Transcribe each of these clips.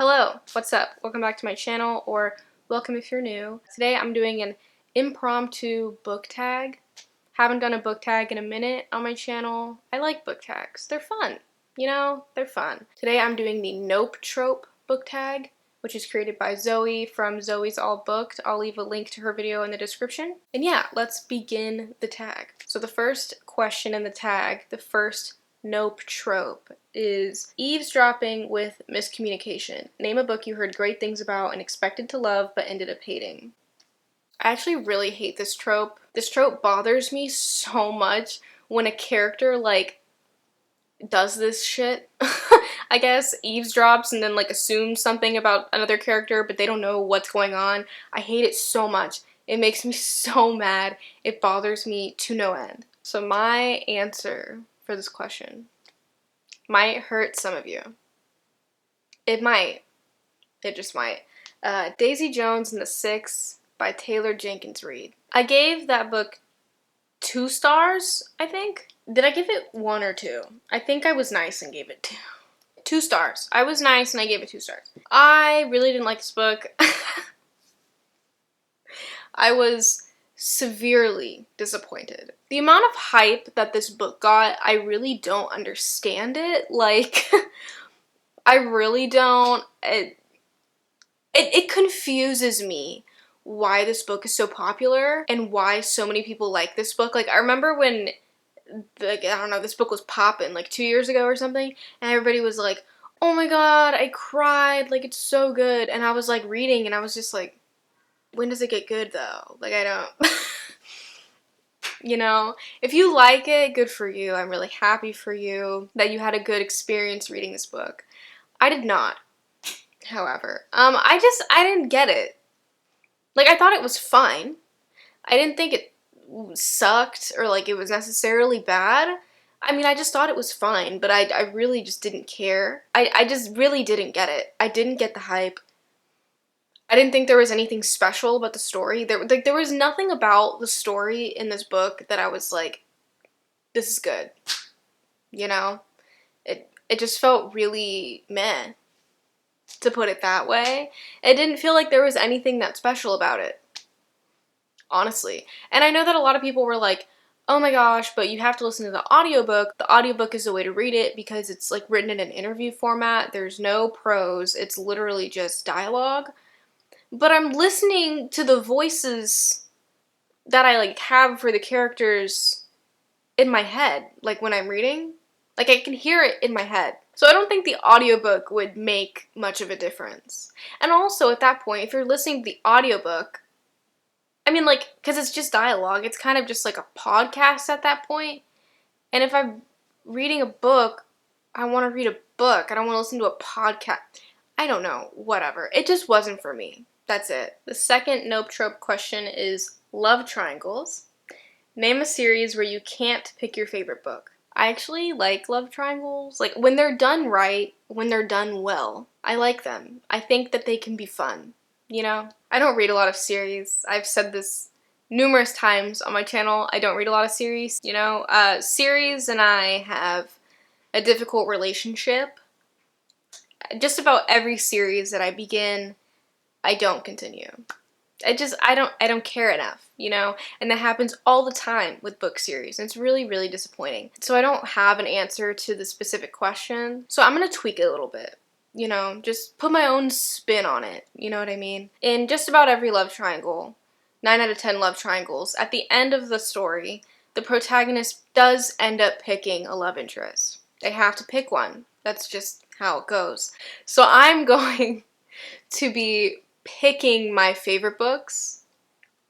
Hello, what's up? Welcome back to my channel, or welcome if you're new. Today I'm doing an impromptu book tag. Haven't done a book tag in a minute on my channel. I like book tags. They're fun. You know, they're fun. Today I'm doing the Nope trope book tag, which is created by Zoe from Zoe's All Booked. I'll leave a link to her video in the description. And yeah, let's begin the tag. So the first question in the tag, the first Nope trope, is eavesdropping with miscommunication. Name a book you heard great things about and expected to love but ended up hating. I actually really hate this trope. This trope bothers me so much when a character does this shit. I guess eavesdrops and then assumes something about another character but they don't know what's going on. I hate it so much. It makes me so mad. It bothers me to no end. So my answer for this question might hurt some of you. It might. It just might. Daisy Jones and the Six by Taylor Jenkins Reid. I gave that book 2 stars, I think. Did I give it 1 or 2? I think I was nice and gave it 2. 2 stars. I was nice and I gave it 2 stars. I really didn't like this book. I was severely disappointed. The amount of hype that this book got, I really don't understand it. I really don't. It confuses me why this book is so popular and why so many people like this book. I remember when, I don't know, this book was popping 2 years ago or something, and everybody was like, oh my god, I cried, it's so good. And I was reading and I was just like, when does it get good though? I don't. You know, if you like it, good for you. I'm really happy for you that you had a good experience reading this book. I did not, however. I didn't get it. I thought it was fine. I didn't think it sucked or it was necessarily bad. I mean, I just thought it was fine, but I really just didn't care. I just really didn't get it. I didn't get the hype. I didn't think there was anything special about the story. There was nothing about the story in this book that I was like, this is good. You know? It just felt really meh, to put it that way. It didn't feel like there was anything that special about it. Honestly. And I know that a lot of people were like, oh my gosh, but you have to listen to the audiobook. The audiobook is the way to read it because it's written in an interview format. There's no prose. It's literally just dialogue. But I'm listening to the voices that I have for the characters in my head, when I'm reading. I can hear it in my head. So I don't think the audiobook would make much of a difference. And also at that point, if you're listening to the audiobook, I mean because it's just dialogue, it's kind of just a podcast at that point. And if I'm reading a book, I want to read a book. I don't want to listen to a podcast. I don't know, whatever. It just wasn't for me. That's it. The second Nope trope question is love triangles. Name a series where you can't pick your favorite book. I actually like love triangles. When they're done right, when they're done well, I like them. I think that they can be fun, you know? I don't read a lot of series. I've said this numerous times on my channel. I don't read a lot of series, you know? Series and I have a difficult relationship. Just about every series that I begin, I don't continue. I don't care enough, you know? And that happens all the time with book series. And it's really, really disappointing. So I don't have an answer to the specific question. So I'm gonna tweak it a little bit, you know? Just put my own spin on it, you know what I mean? In just about every love triangle, 9 out of 10 love triangles, at the end of the story, the protagonist does end up picking a love interest. They have to pick one. That's just how it goes. So I'm going to be picking my favorite books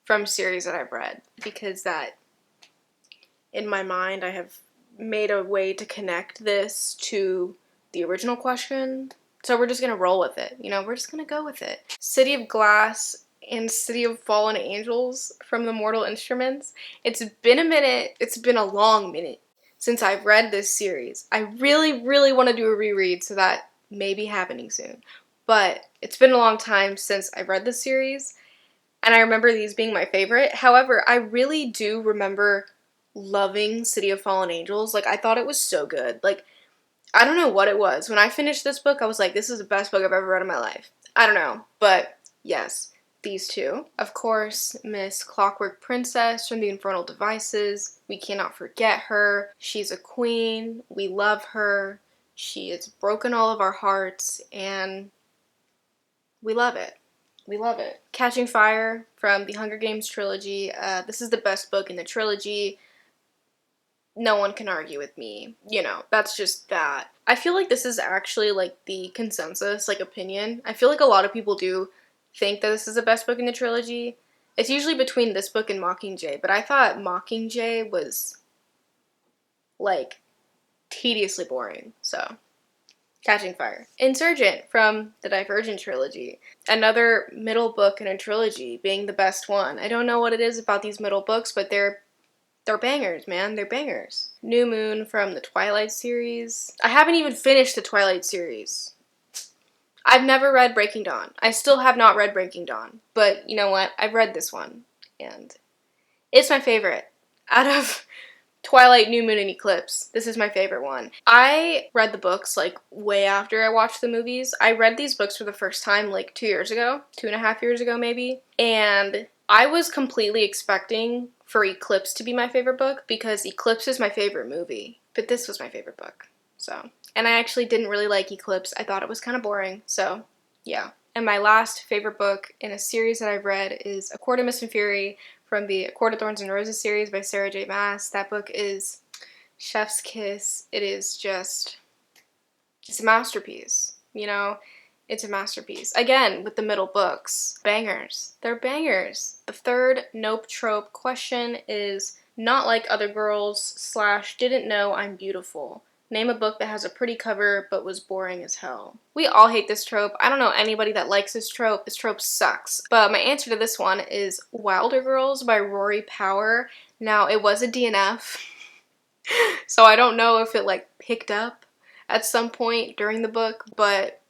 from series that I've read because that, in my mind, I have made a way to connect this to the original question. So we're just gonna roll with it, you know, we're just gonna go with it. City of Glass and City of Fallen Angels from the Mortal Instruments. It's been a minute, it's been a long minute since I've read this series. I really, really want to do a reread, so that may be happening soon. But it's been a long time since I've read this series, and I remember these being my favorite. However, I really do remember loving City of Fallen Angels. I thought it was so good. I don't know what it was. When I finished this book, I was like, this is the best book I've ever read in my life. I don't know, but yes, these two. Of course, Miss Clockwork Princess from the Infernal Devices. We cannot forget her. She's a queen. We love her. She has broken all of our hearts, and we love it. We love it. Catching Fire from the Hunger Games trilogy. This is the best book in the trilogy. No one can argue with me. You know, that's just that. I feel like this is actually like the consensus, like opinion. I feel like a lot of people do think that this is the best book in the trilogy. It's usually between this book and Mockingjay, but I thought Mockingjay was like tediously boring. So, Catching Fire. Insurgent from the Divergent trilogy. Another middle book in a trilogy being the best one. I don't know what it is about these middle books, but they're bangers, man. They're bangers. New Moon from the Twilight series. I haven't even finished the Twilight series. I've never read Breaking Dawn. I still have not read Breaking Dawn. But you know what? I've read this one. And it's my favorite. Out of Twilight, New Moon, and Eclipse, this is my favorite one. I read the books like way after I watched the movies. I read these books for the first time like 2 years ago. 2.5 years ago maybe. And I was completely expecting for Eclipse to be my favorite book because Eclipse is my favorite movie. But this was my favorite book. So, and I actually didn't really like Eclipse. I thought it was kind of boring. So, yeah. And my last favorite book in a series that I've read is A Court of Mist and Fury from the A Court of Thorns and Roses series by Sarah J. Maas. That book is chef's kiss. It is just, it's a masterpiece, you know? It's a masterpiece. Again, with the middle books. Bangers. They're bangers. The third nope trope question is not like other girls / didn't know I'm beautiful. Name a book that has a pretty cover but was boring as hell. We all hate this trope. I don't know anybody that likes this trope. This trope sucks. But my answer to this one is Wilder Girls by Rory Power. Now, it was a DNF, so I don't know if it like picked up at some point during the book, but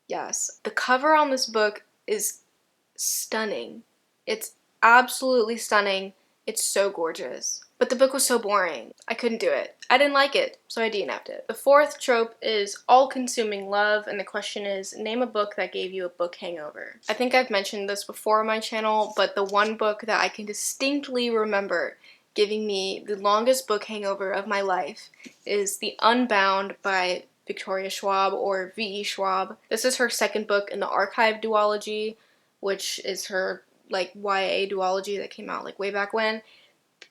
yes. The cover on this book is stunning. It's absolutely stunning. It's so gorgeous. But the book was so boring. I couldn't do it. I didn't like it, so I DNF'd it. The fourth trope is all-consuming love, and the question is, name a book that gave you a book hangover. I think I've mentioned this before on my channel, but the one book that I can distinctly remember giving me the longest book hangover of my life is The Unbound by Victoria Schwab, or V.E. Schwab. This is her second book in the Archive duology, which is her like YA duology that came out like way back when.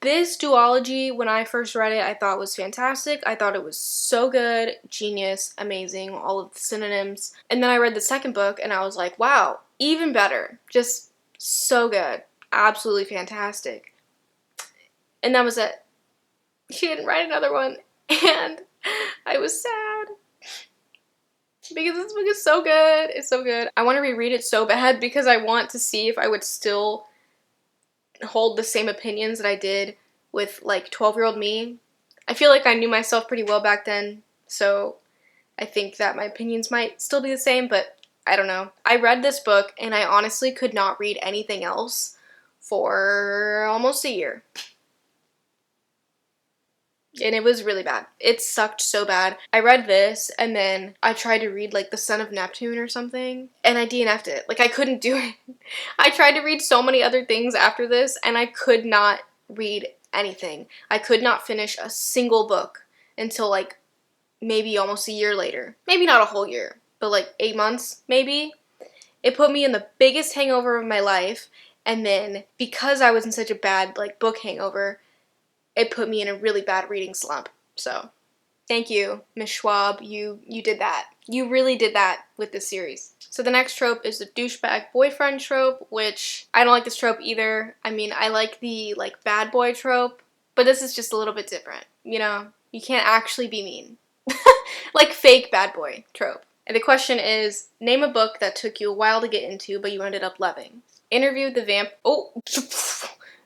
This duology, when I first read it, I thought was fantastic. I thought it was so good, genius, amazing, all of the synonyms. And then I read the second book and I was like, wow, even better. Just so good. Absolutely fantastic. And that was it. She didn't write another one. And I was sad. Because this book is so good. It's so good. I want to reread it so bad because I want to see if I would still hold the same opinions that I did with like 12-year-old me. I feel like I knew myself pretty well back then, so I think that my opinions might still be the same, but I don't know. I read this book and I honestly could not read anything else for almost a year. And it was really bad. It sucked so bad. I read this, and then I tried to read, like, The Son of Neptune or something, and I DNF'd it. Like, I couldn't do it. I tried to read so many other things after this, and I could not read anything. I could not finish a single book until, like, maybe almost a year later. Maybe not a whole year, but, like, 8 months, maybe. It put me in the biggest hangover of my life, and then, because I was in such a bad, like, book hangover, it put me in a really bad reading slump. So, thank you, Miss Schwab. You did that. You really did that with this series. So the next trope is the douchebag boyfriend trope, which I don't like this trope either. I mean, I like the, like, bad boy trope, but this is just a little bit different. You know, you can't actually be mean. Like fake bad boy trope. And the question is, name a book that took you a while to get into, but you ended up loving. Interview with the Vamp... Oh!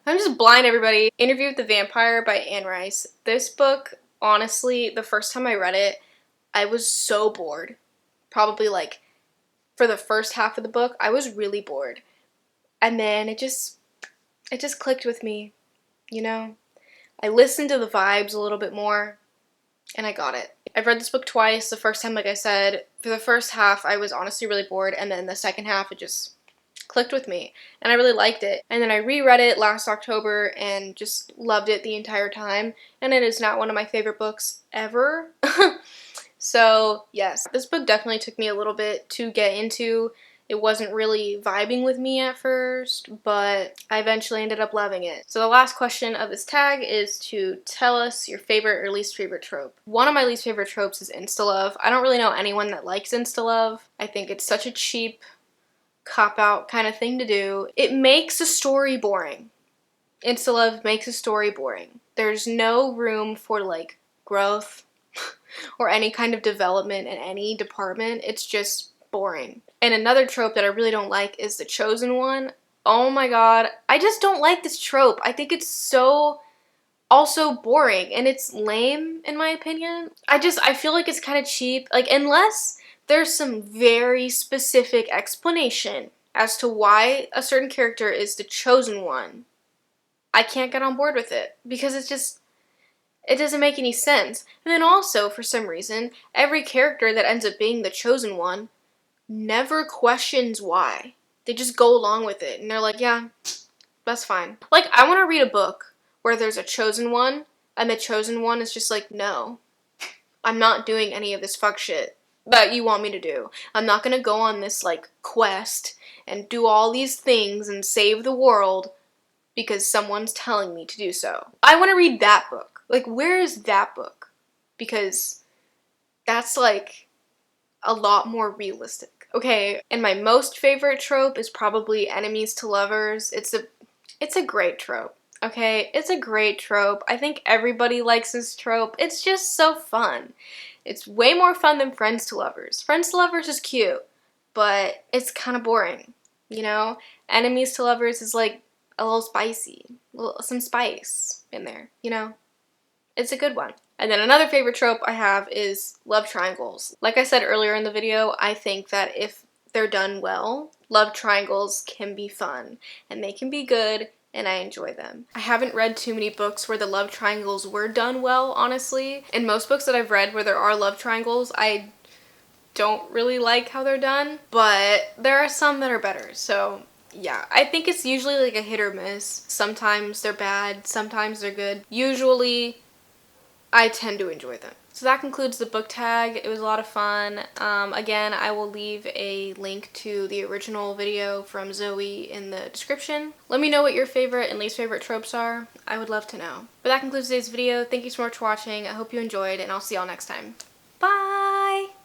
I'm just blind, everybody. Interview with the Vampire by Anne Rice. This book, honestly, the first time I read it, I was so bored. Probably, like, for the first half of the book, I was really bored. And then it just clicked with me, you know? I listened to the vibes a little bit more. and I got it. I've read this book twice. The first time, like I said, for the first half, I was honestly really bored, and then the second half, it just clicked with me, and I really liked it. And then I reread it last October and just loved it the entire time, and it is now one of my favorite books ever. So yes, this book definitely took me a little bit to get into. It wasn't really vibing with me at first, but I eventually ended up loving it. So the last question of this tag is to tell us your favorite or least favorite trope. One of my least favorite tropes is insta-love. I don't really know anyone that likes insta-love. I think it's such a cheap, cop-out kind of thing to do. It makes a story boring. Insta-love makes a story boring. There's no room for, like, growth or any kind of development in any department. It's just boring. And another trope that I really don't like is the chosen one. Oh my god, I just don't like this trope. I think it's so also boring, and it's lame in my opinion. I feel like it's kind of cheap. Like, unless there's some very specific explanation as to why a certain character is the chosen one, I can't get on board with it, because it doesn't make any sense. And then also, for some reason, every character that ends up being the chosen one never questions why. They just go along with it, and they're like, yeah, that's fine. Like, I want to read a book where there's a chosen one, and the chosen one is just like, no, I'm not doing any of this fuck shit that you want me to do. I'm not gonna go on this, like, quest and do all these things and save the world because someone's telling me to do so. I want to read that book. Like, where is that book? Because that's, like, a lot more realistic. Okay, and my most favorite trope is probably enemies to lovers. It's a great trope. Okay, it's a great trope. I think everybody likes this trope. It's just so fun. It's way more fun than friends to lovers. Friends to lovers is cute, but it's kind of boring, you know? Enemies to lovers is like a little spicy. Some spice in there, you know? It's a good one. And then another favorite trope I have is love triangles. Like I said earlier in the video, I think that if they're done well, love triangles can be fun, and they can be good, and I enjoy them. I haven't read too many books where the love triangles were done well, honestly. In most books that I've read where there are love triangles, I don't really like how they're done, but there are some that are better, so yeah. I think it's usually like a hit or miss. Sometimes they're bad, sometimes they're good. Usually, I tend to enjoy them. So that concludes the book tag. It was a lot of fun. Again, I will leave a link to the original video from Zoe in the description. Let me know what your favorite and least favorite tropes are. I would love to know. But that concludes today's video. Thank you so much for watching. I hope you enjoyed, and I'll see y'all next time. Bye!